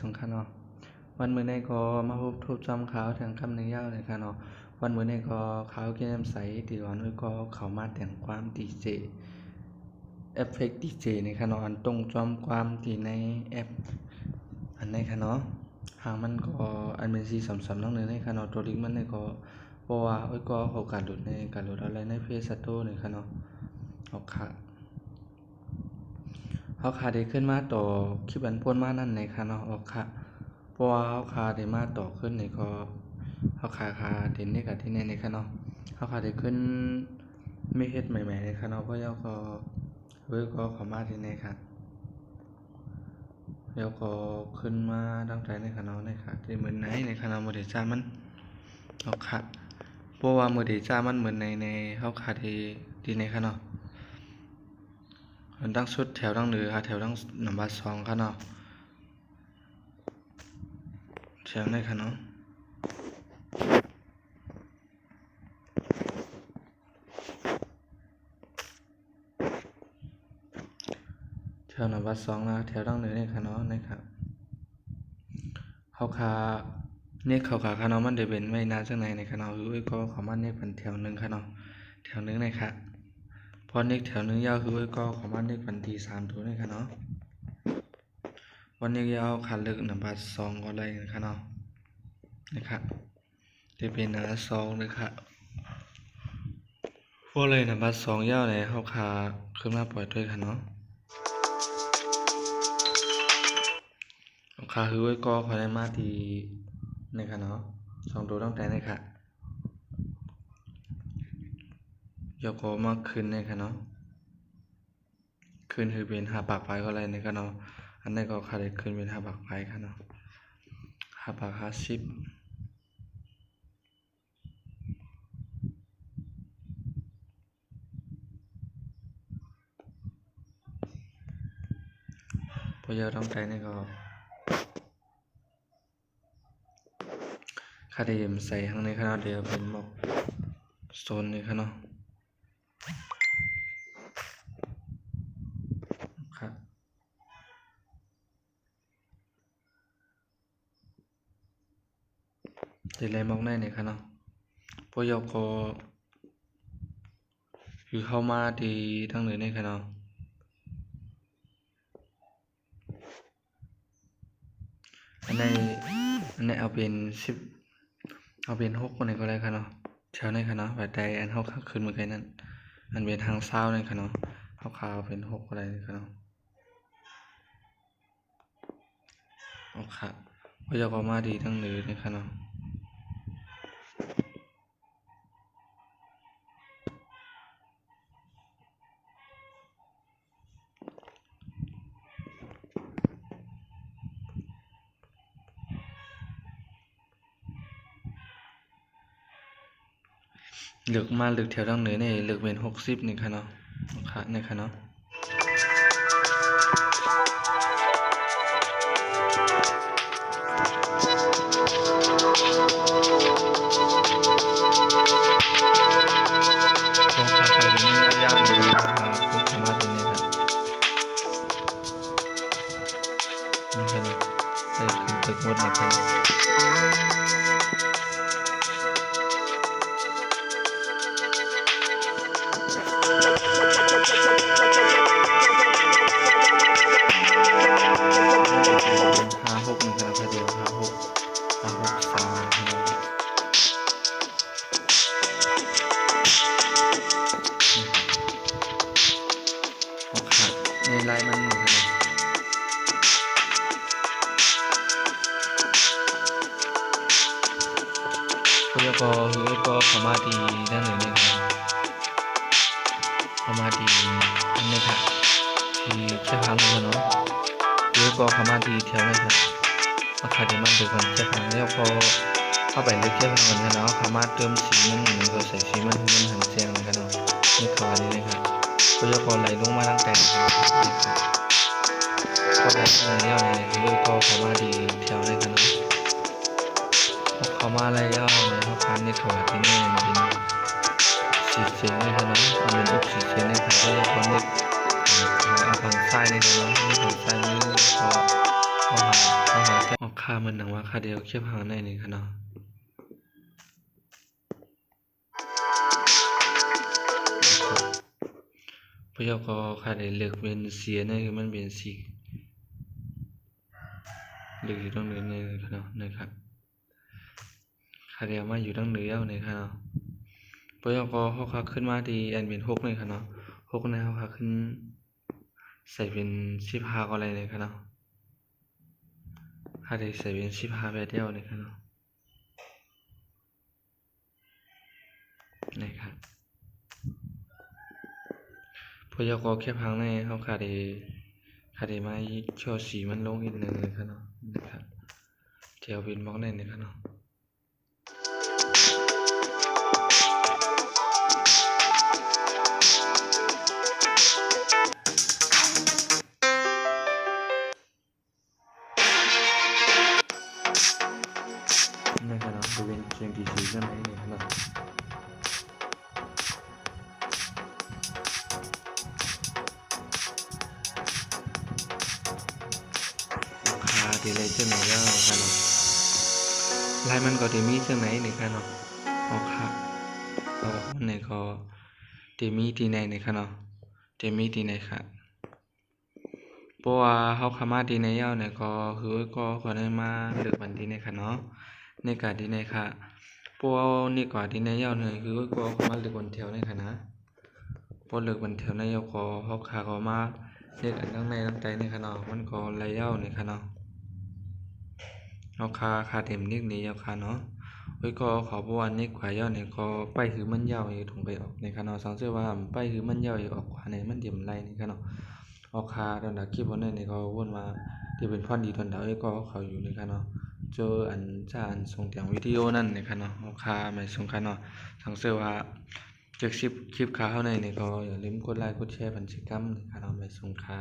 งค่ะเนาะวันมื้อนี้ก็มาพบทบทวนข่าวทางคำหนึ่งยาวเลยค่ะเนาะวันมื้อนี้ก็ข่าวเกมใสตีวันนี้ก็เข้ามาแต่งความดีเจเอฟเฟกต์ดีเจนี่ค่ะเนาะอันตรงจอมความที่ในแอปอันนี้ค่ะเนาะหางมันก็อันเป็นสีสำๆน้องเนื้อในค่ะเนาะตัวลิงก์มันนี่ก็เพราะว่าก็เขาการหลุดในการหลุดอะไรในเพจสตูนี่ค่ะเนาะเอาค่ะเขาขาได้ขึ้นมาต่อคลิปอันพ่นมานั่นในค่ะเนาะออกค่ะเพราะว่าเขาขาได้มาต่อขึ้นในก็เขาขาเด่นนี่กับที่ในค่ะเนาะเขาขาได้ขึ้นไม่เฮ็ดใหม่ๆในค่ะเนาะเพราะเขาก็ก็เข้ามาที่ในค่ะแล้วก็ขึ้นมาตั้งใจในค่ะเนาะในค่ะที่เหมือนไหนในค่ะเนาะโมเดลจ้ามันออกค่ะเพราะว่าโมเดลจ้ามันเหมือนในเขาขาที่ในค่ะเนาะมันตั้งชุดแถวตั้งเหนือค่ะแถวตั้งนัมเบอร์2ค่ะเนาะแถวในค่ะเนาะแถวนัมเบอร์2นะแถวตั้งเหนือในค่ะเนาะนะครับเขาขาเนี่ยเขาขาค่ะเนาะมันได้เป็นไม่นานจังไหนในค่ะเนาะก็เขามาเนี่ยเป็นแถวนึงค่ะเนาะแถวนึงในค่ะพอเน็กแถวนึงยาวก็เขามาเน็กเป็นที่3ตัวในค่ะเนาะวันนี้ยาวขาดเลือกนัมเบอร์2ก็ได้ค่ะเนาะนะครับจะเป็นนัมเบอร์2เลยค่ะพวกเลยนัมเบอร์2ยาวเนี่ยเขาขาขึ้นมาปล่อยด้วยค่ะเนาะขาก็ขอได้มาที่ในค่ะเนาะ2ตัวตั้งแต่ในค่ะยกก็มาขึ้นในค่ะเนาะขึ้นคือเป็น5 ปากไปก็อะไรในค่ะเนาะอันนี้ก็ขาได้ขึ้นเป็น5 ปากไปค่ะเนาะ5 ปาก50พอเยอะตั้งแต่ในก็ขาได้ใส่ข้างในค่ะเนาะเดี๋ยวเป็นหมอกโซนนี่ค่ะเนาะครับเดี๋ยวไล่มอกในนี่ค่ะเนาะพอยกก็คือเข้ามาที่ทั้งเหนือนี่ค่ะเนาะอันนี้เอาเป็น10เอาเป็น6คนนี้ก็ได้ค่ะเนาะแถวนี้ค่ะเนาะแบบใดอันเขาขึ้นมาไกลนั้นอันเป็นทางเศร้านี่ค่ะเนาะเขาขาวเป็น6อะไรนี่ค่ะเนาะเอาค่ะพอยกออกมาดีทั้งเหนือนี่ค่ะเนาะเลือกมาเลือกแถวทั้งเหนือนี่เลือกเป็น60นี่ค่ะเนาะเอาค่ะนี่ค่ะเนาะยาวๆอยู่นะครับพูดธรรมะตรงนี้ครับนะครับได้ขึ้นตึกหมดนะครับ56นี่ครับเดี๋ยว56 3นะครับเอาค่ะในไลน์มันนะครับก็เข้ามาดีด้านหนึ่งนะครับเข้ามาดีอันนี้ครับที่เชื่อฟังเนาะก็เข้ามาดีแถวนี้ครับอาคาเดมันดูกันเชื่อฟังแล้วพอเข้าไปลึกเชื่อฟังเหมือนกันเนาะเข้ามาเติมสีมันก็ใส่สีมันหันแจ้งนะครับเนาะนี่เข้ามาดีนะครับก็ไหลลงมาตั้งแต่เข้าไปข้างในแล้วเนี่ยก็เข้ามาดีแถวนี้กันเนาะเข้ามาอะไรย่อเลยเพราะคันนี่เขาที่นี่มันเป็นสีเสียงเลยครับนะมันเป็นอุกสีเสียงเลยครับก็จะคนนึกเอาฝั่งซ้ายนี่ครับนะนี่ฝั่งซ้ายนี่พอ ออกค่ามันหนังว่าค่าเดียวเคียบหางในนี่ค่ะเนาะพยก็ค่าได้เลือกเป็นเสียในคือมันเป็นสีเลือกอยู่ตรงนี้นี่ค่ะเนาะนะครับค่าเดียวมาอยู่ตรงเหนือนี่ค่ะเนาะพยก็เฮาค่าขึ้นมาที่อันเป็น6นี่ค่ะเนาะ6นี่เฮาค่าขึ้นใส่เป็น15ก็อะไรนี่ค่ะเนาะค่าได้ใส่เป็น15แบบเดียวนี่ค่ะเนาะนะครับพยก็แค่พังในเฮาค่าได้มาช่อสีมันลงอีกนึงนี่ค่ะเนาะนะครับแถวเป็นบล็อกได้นี่ค่ะเนาะนะครับเนาะบริเวณเชียงที่สีข้างในนี่ค่ะเนาะที่ไรเจ้าไหนแล้วค่ะเนาะลายมันก็ที่มีเจ้าไหนนี่ค่ะเนาะออกค่ะมันไหนก็ที่มีที่ไหนนี่ค่ะเนาะที่มีที่ไหนค่ะเพราะว่าเฮาเข้ามาที่ไหนยาวเนี่ยก็คือก็ได้มาเลือกวันที่ไหนค่ะเนาะในการที่ไหนค่ะเพราะว่านี่ก็ที่ไหนยาวเนี่ยคือก็เข้ามาเลือกวันแถวนี่ค่ะนะพอเลือกวันแถวในยาวก็เฮาขาก็มาเลือกอันทั้งในทั้งใต้นี่ค่ะเนาะมันก็ระยะนี่ค่ะเนาะเอาคาเต็มนิกนี้เอาคาเนาะไว้ก็ขอบอกว่านิกขวายาวเนี่ยก็ไปคือมันยาวอยู่ถุงไปออกในคาเนาะสังเกตว่าไปคือมันยาวอยู่ออกขวาในมันเดี่ยมไรนี่คาเนาะเอาคาตอนดักคลิปวันนี้ก็วนมาที่เป็นพรดีตอนดาวไอ้ก็เขาอยู่ในคาเนาะเจออันจ้าอันส่งเสียงวิดีโอนั่นในคาเนาะเอาคาไม่ส่งคาเนาะสังเกตว่าจากคลิปคาเท่าในนี่ก็อย่าลืมกดไลค์กดแชร์บันทึกกรรมในคาเนาะไม่ส่งคา